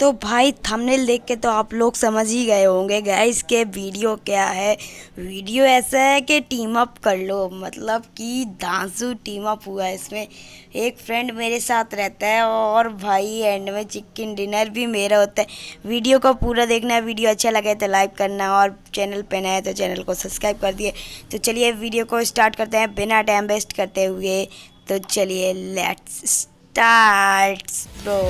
तो भाई थंबनेल देख के तो आप लोग समझ ही गए होंगे गाइस के वीडियो क्या है। वीडियो ऐसा है कि टीम अप कर लो, मतलब कि धांसू टीम अप हुआ है इसमें। एक फ्रेंड मेरे साथ रहता है और भाई एंड में चिकन डिनर भी मेरा होता है। वीडियो को पूरा देखना है, वीडियो अच्छा लगे तो लाइक करना और चैनल पे नया है तो चैनल को सब्सक्राइब कर दिए। तो चलिए वीडियो को स्टार्ट करते हैं बिना टाइम वेस्ट करते हुए। तो चलिए लेट्स स्टार्ट ब्रो।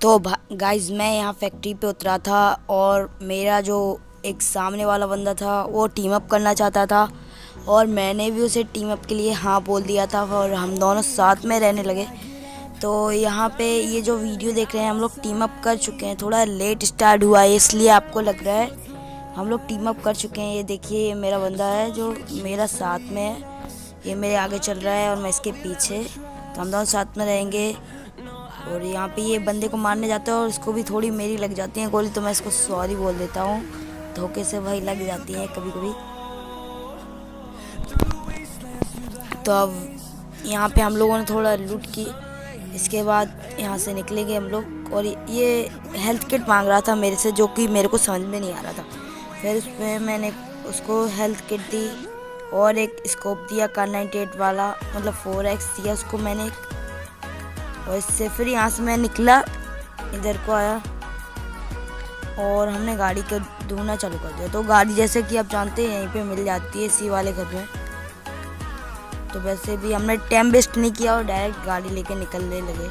तो गाइज मैं यहाँ फैक्ट्री पे उतरा था और मेरा जो एक सामने वाला बंदा था वो टीम अप करना चाहता था और मैंने भी उसे टीम अप के लिए हाँ बोल दिया था और हम दोनों साथ में रहने लगे। तो यहाँ पे ये जो वीडियो देख रहे हैं हम लोग टीम अप कर चुके हैं। थोड़ा लेट स्टार्ट हुआ है इसलिए आपको लग रहा है, हम लोग टीम अप कर चुके हैं। ये देखिए ये मेरा बंदा है जो मेरा साथ में है, ये मेरे आगे चल रहा है और मैं इसके पीछे। तो हम दोनों साथ में रहेंगे। और यहाँ पे ये बंदे को मारने जाता है और इसको भी थोड़ी मेरी लग जाती है गोली, तो मैं इसको सॉरी बोल देता हूँ। धोखे से भाई लग जाती है कभी कभी। तो अब यहाँ पे हम लोगों ने थोड़ा लूट की, इसके बाद यहाँ से निकलेंगे हम लोग। और ये हेल्थ किट मांग रहा था मेरे से, जो कि मेरे को समझ में नहीं आ रहा था। फिर उसमें मैंने उसको हेल्थ किट दी और एक स्कोप दिया Kar98 वाला, मतलब 4x दिया उसको मैंने। और इससे फिर यहाँ से मैं निकला, इधर को आया और हमने गाड़ी को ढूंढना चालू कर दिया। तो गाड़ी जैसे कि आप जानते हैं यहीं पे मिल जाती है इसी वाले घर में। तो वैसे भी हमने टाइम वेस्ट नहीं किया और डायरेक्ट गाड़ी लेके निकलने लगे।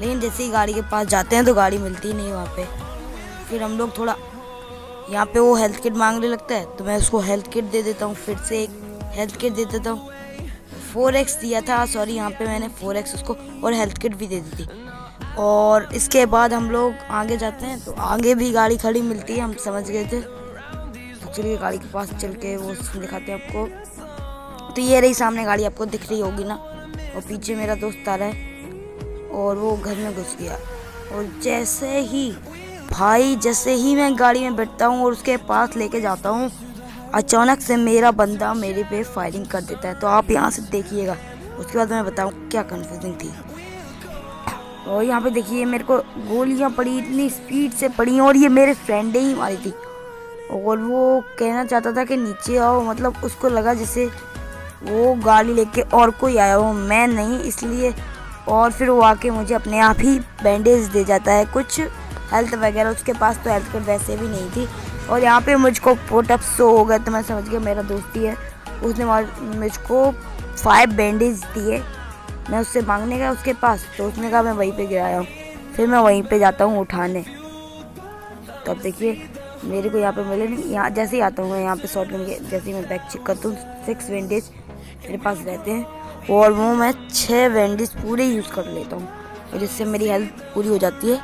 लेकिन जैसे ही गाड़ी के पास जाते हैं तो गाड़ी मिलती नहीं वहाँ पे। फिर हम लोग थोड़ा यहाँ पे वो हेल्थ किट मांगने लगता है तो मैं उसको हेल्थ किट दे देता हूँ। फिर से एक हेल्थ किट दे देता हूँ। 4x दिया था, सॉरी यहाँ पे मैंने 4x उसको और हेल्थ किट भी दे दी थी। और इसके बाद हम लोग आगे जाते हैं तो आगे भी गाड़ी खड़ी मिलती है, हम समझ गए थे। तो चलिए गाड़ी के पास चल के वो दिखाते हैं आपको। तो ये रही सामने गाड़ी, आपको दिख रही होगी ना। और पीछे मेरा दोस्त आ रहा है और वो घर में घुस गया। और जैसे ही मैं गाड़ी में बैठता हूँ और उसके पास लेके जाता हूँ, अचानक से मेरा बंदा मेरे पे फायरिंग कर देता है। तो आप यहाँ से देखिएगा, उसके बाद मैं बताऊँ क्या कंफ्यूजिंग थी। और यहाँ पे देखिए मेरे को गोलियाँ पड़ी, इतनी स्पीड से पड़ी और ये मेरे फ्रेंड ही मारी थी। और वो कहना चाहता था कि नीचे आओ, मतलब उसको लगा जैसे वो गाड़ी लेके और कोई आया हो, मैं नहीं, इसलिए। और फिर वो आके मुझे अपने आप ही बैंडेज दे जाता है, कुछ हेल्थ वगैरह। उसके पास तो हेल्थ किट वैसे भी नहीं थी। और यहाँ पे मुझको पुटअप शो हो गए तो मैं समझ गया मेरा दोस्त ही है। उसने मुझको 5 बैंडेज दिए। मैं उससे मांगने गया उसके पास तो उसने कहा मैं वहीं पे गिराया हूँ। फिर मैं वहीं पे जाता हूँ उठाने। तो अब देखिए मेरे को यहाँ पे मिले नहीं। यहाँ जैसे ही आता हूँ मैं यहाँ पे शॉर्ट करके, जैसे ही मैं बैग चेक करता हूँ 6 बैंडेज मेरे पास रहते हैं और वो मैं 6 बैंडेज पूरे यूज़ कर लेता हूँ और जिससे मेरी हेल्थ पूरी हो जाती है।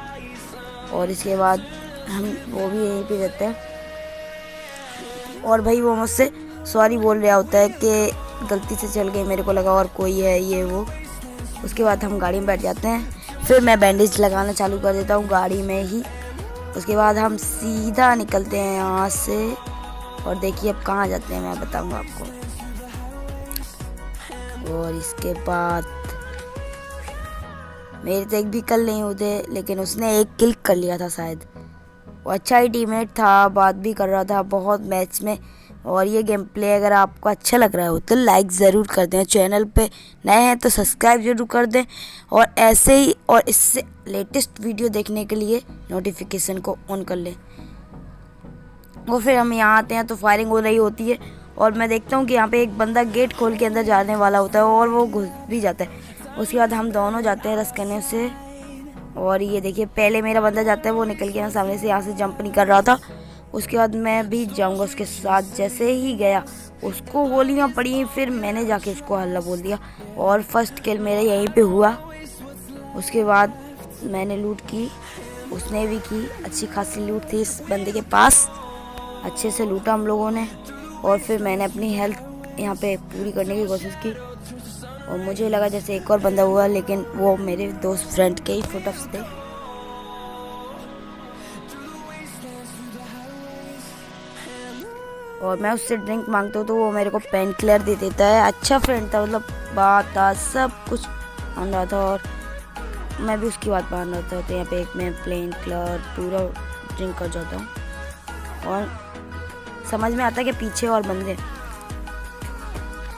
और इसके बाद हम वो भी यहीं पे रहते हैं। और भाई वो मुझसे सॉरी बोल रहा होता है कि गलती से चल गई, मेरे को लगा और कोई है ये वो। उसके बाद हम गाड़ी में बैठ जाते हैं। फिर मैं बैंडेज लगाना चालू कर देता हूँ गाड़ी में ही। उसके बाद हम सीधा निकलते हैं यहाँ से। और देखिए अब कहाँ जाते हैं मैं बताऊँगा आपको। और इसके बाद मेरे तो एक भी किल नहीं होते, लेकिन उसने एक किल कर लिया था शायद। वो अच्छा ही टीममेट था, बात भी कर रहा था बहुत मैच में। और ये गेम प्ले अगर आपको अच्छा लग रहा हो तो लाइक ज़रूर कर दें, चैनल पे नए हैं तो सब्सक्राइब ज़रूर कर दें। और ऐसे ही और इससे लेटेस्ट वीडियो देखने के लिए नोटिफिकेशन को ऑन कर लें। और फिर हम यहाँ आते हैं तो फायरिंग हो रही होती है और मैं देखता हूँ कि यहाँ पे एक बंदा गेट खोल के अंदर जाने वाला होता है और वो घुस भी जाता है। उसके बाद हम दोनों जाते हैं रस करने से। और ये देखिए पहले मेरा बंदा जाता है, वो निकल के ना सामने से यहाँ से जंप नहीं कर रहा था। उसके बाद मैं भी जाऊँगा उसके साथ। जैसे ही गया उसको गोलियाँ पड़ी, फिर मैंने जाके उसको हल्ला बोल दिया और फर्स्ट किल मेरा यहीं पे हुआ। उसके बाद मैंने लूट की, उसने भी की, अच्छी खासी लूट थी इस बंदे के पास। अच्छे से लूटा हम लोगों ने। और फिर मैंने अपनी हेल्थ यहाँ पे पूरी करने की कोशिश की और मुझे लगा जैसे एक और बंदा हुआ, लेकिन वो मेरे दोस्त फ्रेंड के ही फुटअप्स थे। और मैं उससे ड्रिंक मांगता हूँ तो वो मेरे को पेन किलर दे देता है। अच्छा फ्रेंड था, मतलब बात था, सब कुछ मान रहा था और मैं भी उसकी बात मान रहा था। तो यहाँ पे एक मैं पेन किलर पूरा ड्रिंक कर जाता हूँ और समझ में आता है कि पीछे और बंदे,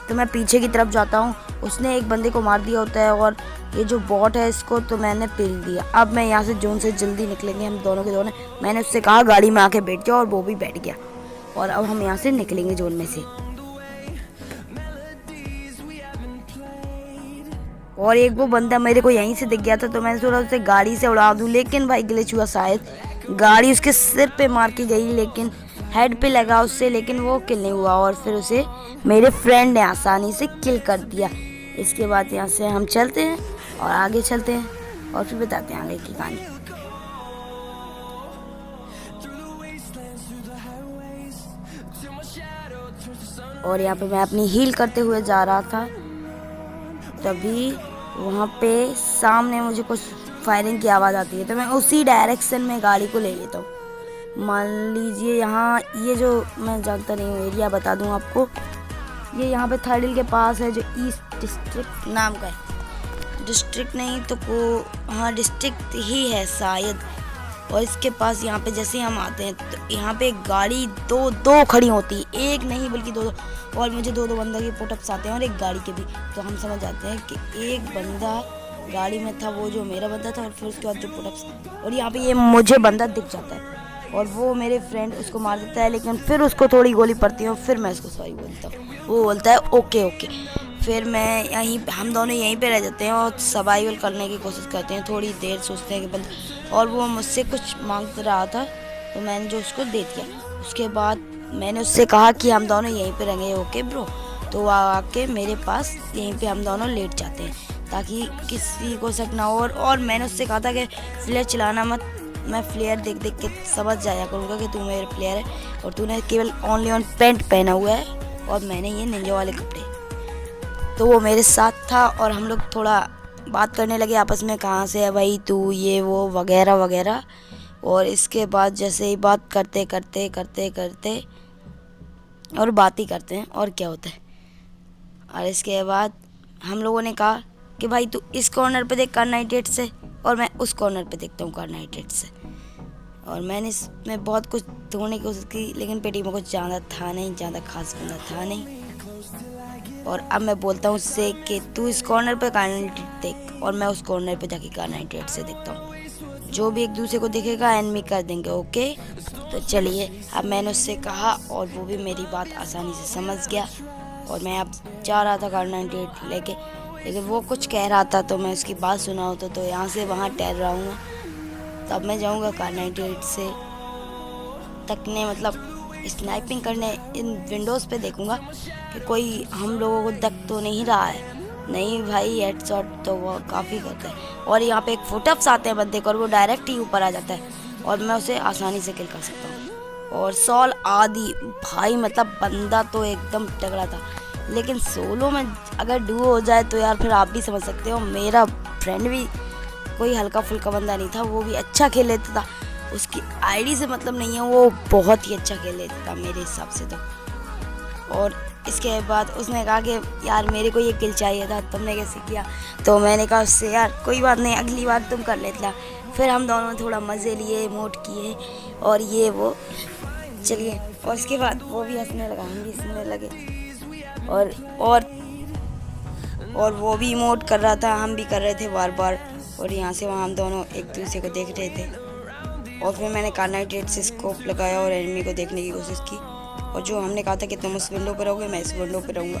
तो मैं पीछे की तरफ जाता हूँ। उसने एक बंदे को मार दिया होता है और ये जो बॉट है इसको तो मैंने पेल दिया। अब मैं यहाँ से जोन से जल्दी निकलेंगे हम दोनों के दोनों। मैंने उससे कहा गाड़ी में आके बैठ जाओ और वो भी बैठ गया और अब हम यहाँ से निकलेंगे जोन में से। और एक वो बंदा मेरे को यहीं से दिख गया था तो मैंने सोचा उसे गाड़ी से उड़ा दूँ, लेकिन भाई ग्लिच हुआ, शायद गाड़ी उसके सिर पे मार के गई लेकिन हेड पे लगा उससे, लेकिन वो किल नहीं हुआ और फिर उसे मेरे फ्रेंड ने आसानी से किल कर दिया। इसके बाद यहाँ से हम चलते हैं और आगे चलते हैं और फिर बताते हैं आगे की कहानी। और यहाँ पे मैं अपनी हील करते हुए जा रहा था, तभी वहाँ पे सामने मुझे कुछ फायरिंग की आवाज़ आती है तो मैं उसी डायरेक्शन में गाड़ी को ले लेता हूँ। मान लीजिए यहाँ ये जो मैं जानता नहीं हूँ एरिया, बता दूँ आपको, ये यहाँ पे थर्डिल के पास है जो ईस्ट डिस्ट्रिक्ट नाम का है। डिस्ट्रिक्ट नहीं तो को हाँ डिस्ट्रिक्ट ही है शायद। और इसके पास यहाँ पे जैसे हम आते हैं तो यहाँ पे गाड़ी दो खड़ी होती है, एक नहीं बल्कि दो। और मुझे दो बंदा के पुटअप्स आते हैं और एक गाड़ी के भी, तो हम समझ जाते हैं कि एक बंदा गाड़ी में था, वो जो मेरा बंदा था, और फिर उसके बाद जो पुटअप्स। और यहाँ पे ये मुझे बंदा दिख जाता है और वो मेरे फ्रेंड उसको मार देता है, लेकिन फिर उसको थोड़ी गोली पड़ती है और फिर मैं उसको सॉरी बोलता हूँ। वो बोलता है ओके ओके। फिर मैं हम दोनों यहीं पे रह जाते हैं और सर्वाइवल करने की कोशिश करते हैं। थोड़ी देर सोचते हैं कि बंदा, और वो मुझसे कुछ मांग रहा था तो मैंने जो उसको दे दिया। उसके बाद मैंने उससे कहा कि हम दोनों यहीं पे रहेंगे, ओके ब्रो। तो वो आके मेरे पास यहीं पे हम दोनों लेट जाते हैं ताकि किसी को शक ना हो। और मैंने उससे कहा था कि फ्लेयर चलाना मत, मैं फ्लेयर देख देख के समझ जाया करूँगा कि तू मेरे प्लेयर है और तूने केवल ओनली ऑन पैंट पहना हुआ है और मैंने ये निंजा वाले कपड़े। तो वो मेरे साथ था और हम लोग थोड़ा बात करने लगे आपस में, कहाँ से है भाई तू, ये वो वगैरह वगैरह। और इसके बाद जैसे ही बात करते करते करते करते और बात ही करते हैं और क्या होता है। और इसके बाद हम लोगों ने कहा कि भाई तू इस कॉर्नर पे देख कार98 से और मैं उस कॉर्नर पे देखता हूँ कार98 से। और मैंने इसमें बहुत कुछ ढूंढने की कोशिश की लेकिन पेटी में कुछ ज़्यादा था नहीं, ज़्यादा खास बंदा था नहीं। और अब मैं बोलता हूँ उससे कि तू इस कॉर्नर पे कार98 देख और मैं उस कॉर्नर पे जाके कार98 से देखता हूँ। जो भी एक दूसरे को देखेगा एनिमी कर देंगे, ओके। तो चलिए, अब मैंने उससे कहा और वो भी मेरी बात आसानी से समझ गया। और मैं अब जा रहा था कार98 लेके, लेकिन वो कुछ कह रहा था तो मैं उसकी बात सुना होता तो यहाँ से वहाँ टहल रहा हूँ। तब मैं जाऊँगा कार98 से तकने, मतलब स्नाइपिंग करने इन विंडोज़ पे देखूँगा कि कोई हम लोगों को देख तो नहीं रहा है। नहीं भाई, हेडशॉट तो वो काफ़ी करता है। और यहाँ पे एक फुटअप्स आते हैं बंदे को और वो डायरेक्ट ही ऊपर आ जाता है और मैं उसे आसानी से किल कर सकता हूँ। और सॉल आदि भाई, मतलब बंदा तो एकदम तगड़ा था। लेकिन सोलो में अगर डुओ हो जाए तो यार फिर आप भी समझ सकते हो। मेरा फ्रेंड भी कोई हल्का फुल्का बंदा नहीं था, वो भी अच्छा खेल लेता था। उसकी आईडी से मतलब नहीं है, वो बहुत ही अच्छा खेल लेता था मेरे हिसाब से तो। और इसके बाद उसने कहा कि यार मेरे को ये किल चाहिए था, तुमने कैसे किया? तो मैंने कहा उससे यार कोई बात नहीं, अगली बार तुम कर लेता। फिर हम दोनों थोड़ा मज़े लिए, इमोट किए और ये वो, चलिए। और उसके बाद वो भी हंसने लगा, हम भी हंसने लगे और वो भी इमोट कर रहा था, हम भी कर रहे थे बार बार। और यहाँ से वहाँ हम दोनों एक दूसरे को देख रहे थे। और फिर मैंने कार98 से स्कोप लगाया और एनिमी को देखने की कोशिश की। और जो हमने कहा था कि तुम उस विंडो पे रहोगे, मैं इस विंडो पे रहूँगा,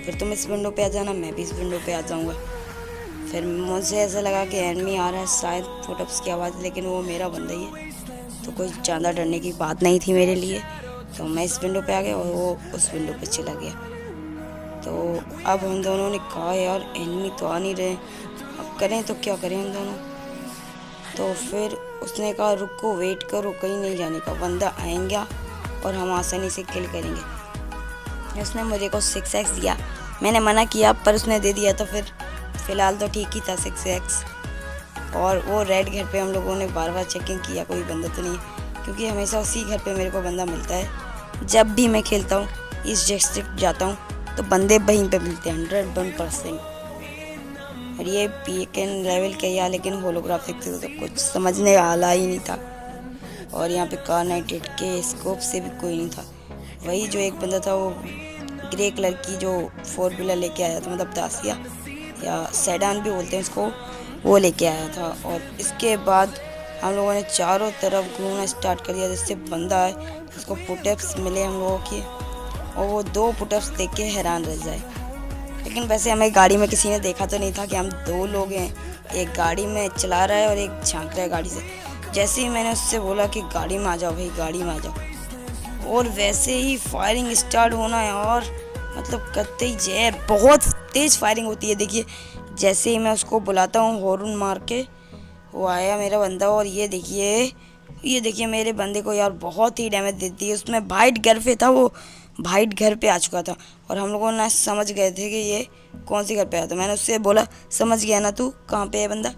फिर तुम इस विंडो पे आ जाना, मैं भी इस विंडो पे आ जाऊँगा। फिर मुझे ऐसा लगा कि एनिमी आ रहा है, शायद फुटअप्स की आवाज़, लेकिन वो मेरा बंदा ही है तो कोई ज़्यादा डरने की बात नहीं थी मेरे लिए। तो मैं इस विंडो पे आ गया और वो उस विंडो पे चला गया। तो अब हम दोनों ने कहा यार एनिमी तो आ नहीं रहे, अब करें तो क्या करें हम दोनों। तो फिर उसने कहा रुको, वेट करो, कहीं नहीं जाने का, बंदा आएंगे और हम आसानी से किल करेंगे। उसने मुझे को 6x दिया, मैंने मना किया पर उसने दे दिया, तो फिर फ़िलहाल तो ठीक ही था 6x। और वो रेड घर पे हम लोगों ने बार बार चेकिंग किया, कोई बंदा तो नहीं, क्योंकि हमेशा उसी घर पे मेरे को बंदा मिलता है। जब भी मैं खेलता हूँ इस डिस्ट्रिक्ट जाता हूँ तो बंदे वहीं पे मिलते हैं 101%। और ये पीएकएन लेवल के या लेकिन होलोग्राफिक थे तो कुछ समझने वाला ही नहीं था। और यहाँ पे Kar98 के स्कोप से भी कोई नहीं था। वही जो एक बंदा था वो ग्रे कलर की जो 4 व्हीलर लेके आया था, मतलब दासिया या सेडान भी बोलते हैं उसको, वो लेके आया था। और इसके बाद हम लोगों ने चारों तरफ घूमना स्टार्ट कर दिया। जिससे बंदा है उसको पुटअप्स मिले हम लोगों के, और वो 2 पुटअप्स देख के हैरान रह जाए। लेकिन वैसे हमें गाड़ी में किसी ने देखा तो नहीं था कि हम 2 लोग हैं, एक गाड़ी में चला रहा है और एक झांक रहा है गाड़ी से। जैसे ही मैंने उससे बोला कि गाड़ी में आ जाओ भाई, गाड़ी में आ जाओ, और वैसे ही फायरिंग स्टार्ट होना है। और मतलब कतई जहर, बहुत तेज़ फायरिंग होती है। देखिए जैसे ही मैं उसको बुलाता हूँ हॉर्न मार के, वो आया मेरा बंदा, और ये देखिए मेरे बंदे को यार बहुत ही डैमेज देती है। उसमें वाइट घर पे था, वो वाइट घर पे आ चुका था और हम लोगों ने समझ गए थे कि ये कौन सी घर पे आया था। मैंने उससे बोला समझ गया ना तू कहाँ पे है बंदा।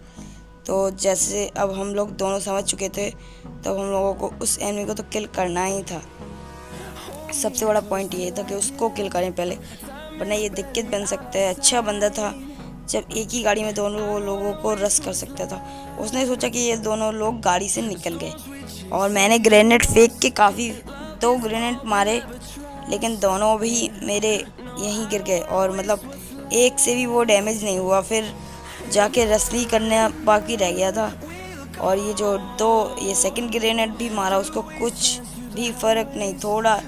तो जैसे अब हम लोग दोनों समझ चुके थे, तब हम लोगों को उस एनिमी को तो किल करना ही था। सबसे बड़ा पॉइंट ये था कि उसको किल करें पहले, वरना ये दिक्कत बन सकता है। अच्छा बंदा था, जब एक ही गाड़ी में दोनों लोगों को रश कर सकता था। उसने सोचा कि ये दोनों लोग गाड़ी से निकल गए, और मैंने ग्रेनेड फेंक के काफ़ी 2 ग्रेनेड मारे, लेकिन दोनों भी मेरे यहीं गिर गए, और मतलब एक से भी वो डैमेज नहीं हुआ। फिर जाके रसली करने बाकी रह गया था। और ये जो 2 ये सेकंड ग्रेनेड भी मारा, उसको कुछ भी फ़र्क नहीं, थोड़ा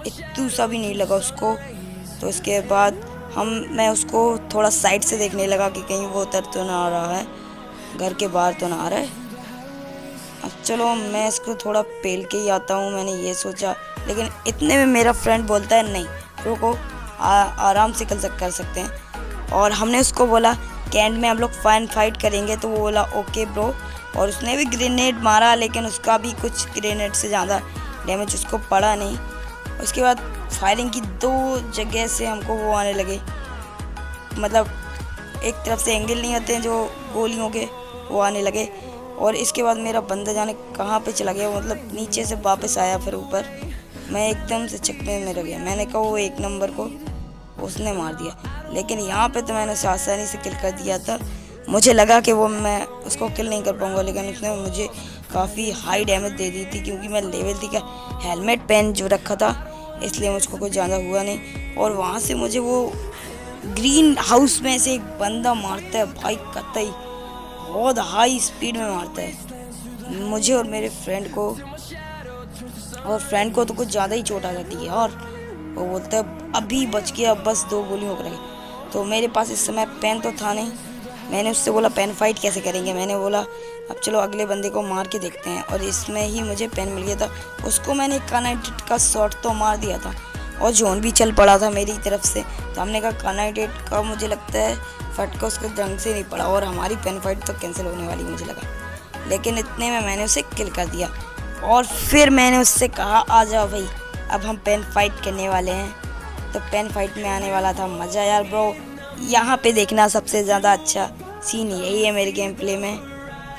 इतू सा भी नहीं लगा उसको। तो इसके बाद मैं उसको थोड़ा साइड से देखने लगा कि कहीं वो उतर तो ना आ रहा है, घर के बाहर तो ना आ रहा है। अब चलो मैं इसको थोड़ा पेल के ही आता हूँ, मैंने ये सोचा। लेकिन इतने में मेरा फ्रेंड बोलता है नहीं रुको, आराम से कर सकते हैं। और हमने उसको बोला कि एंड में हम लोग फाइट करेंगे, तो वो बोला ओके ब्रो। और उसने भी ग्रेनेड मारा, लेकिन उसका भी कुछ ग्रेनेड से ज़्यादा डैमेज उसको पड़ा नहीं। उसके बाद फायरिंग की 2 जगह से हमको वो आने लगे, मतलब एक तरफ से एंगल नहीं आते हैं जो गोलियों के, वो आने लगे। और इसके बाद मेरा बंदा जाने कहाँ पे चला गया, मतलब नीचे से वापस आया फिर ऊपर। मैं एकदम से चकमे में रह गया। मैंने कहा वो 1 नंबर को उसने मार दिया, लेकिन यहाँ पे तो मैंने उसे आसानी से किल कर दिया था। मुझे लगा कि वो मैं उसको किल नहीं कर पाऊँगा, लेकिन उसने मुझे काफ़ी हाई डैमेज दे दी थी, क्योंकि मैं लेवल थी का हेलमेट पहन जो रखा था, इसलिए मुझको कुछ ज़्यादा हुआ नहीं। और वहाँ से मुझे वो ग्रीन हाउस में से एक बंदा मारता है भाई, कतई बहुत हाई स्पीड में मारता है मुझे और मेरे फ्रेंड को। और फ्रेंड को तो कुछ ज़्यादा ही चोट आ जाती है, और वो बोलता है अभी बच गया, बस 2 गोलियों को रही। तो मेरे पास इस समय पेन तो था नहीं। मैंने उससे बोला पेन फाइट कैसे करेंगे। मैंने बोला अब चलो अगले बंदे को मार के देखते हैं, और इसमें ही मुझे पेन मिल गया था। उसको मैंने Kar98 का शॉट तो मार दिया था, और जोन भी चल पड़ा था मेरी तरफ से। तो हमने कहा Kar98 का मुझे लगता है फटका उसके ढंग से नहीं पड़ा, और हमारी पेन फाइट तो कैंसिल होने वाली मुझे लगा। लेकिन इतने में मैंने उसे किल कर दिया, और फिर मैंने उससे कहा आ जाओ भाई, अब हम पेन फाइट करने वाले हैं। तो पेन फाइट में आने वाला था मज़ा यार ब्रो। यहाँ पे देखना सबसे ज़्यादा अच्छा सीन यही है मेरे गेम प्ले में,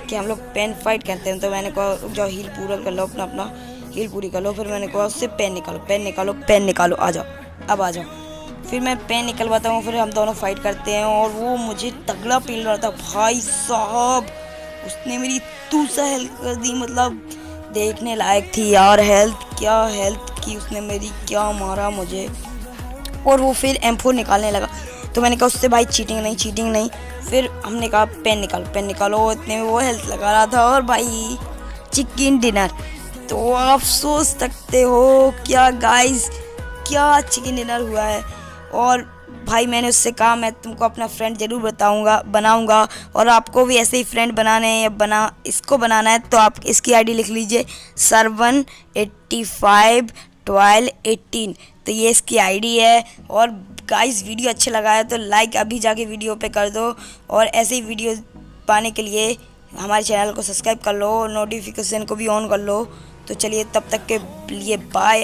कि हम लोग पेन फाइट करते हैं। तो मैंने कहा जो हील पूरा कर लो, अपना हील पूरी कर लो। फिर मैंने कहा उससे पेन निकालो, आ जाओ, अब आ जाओ। फिर मैं पेन निकलवाता हूँ, फिर हम दोनों फाइट करते हैं, और वो मुझे तगड़ा पेल रहा था भाई साहब। उसने मेरी तूसा हेल्प कर दी, मतलब देखने लायक थी यार। क्या हेल्थ की उसने मेरी, क्या मारा मुझे। और वो फिर M4 निकालने लगा, तो मैंने कहा उससे भाई चीटिंग नहीं। फिर हमने कहा पेन निकालो। इतने में वो हेल्थ लगा रहा था, और भाई चिकन डिनर। तो आप सोच सकते हो क्या गाइस, क्या चिकन डिनर हुआ है। और भाई मैंने उससे कहा मैं तुमको अपना फ्रेंड ज़रूर बनाऊंगा, और आपको भी ऐसे ही फ्रेंड बनाने हैं या इसको बनाना है, तो आप इसकी आईडी लिख लीजिए Sarvan851218। तो ये इसकी आईडी है। और गाइस वीडियो अच्छा लगा है तो लाइक अभी जाके वीडियो पे कर दो, और ऐसे ही वीडियो पाने के लिए हमारे चैनल को सब्सक्राइब कर लो, नोटिफिकेशन को भी ऑन कर लो। तो चलिए तब तक के लिए बाय।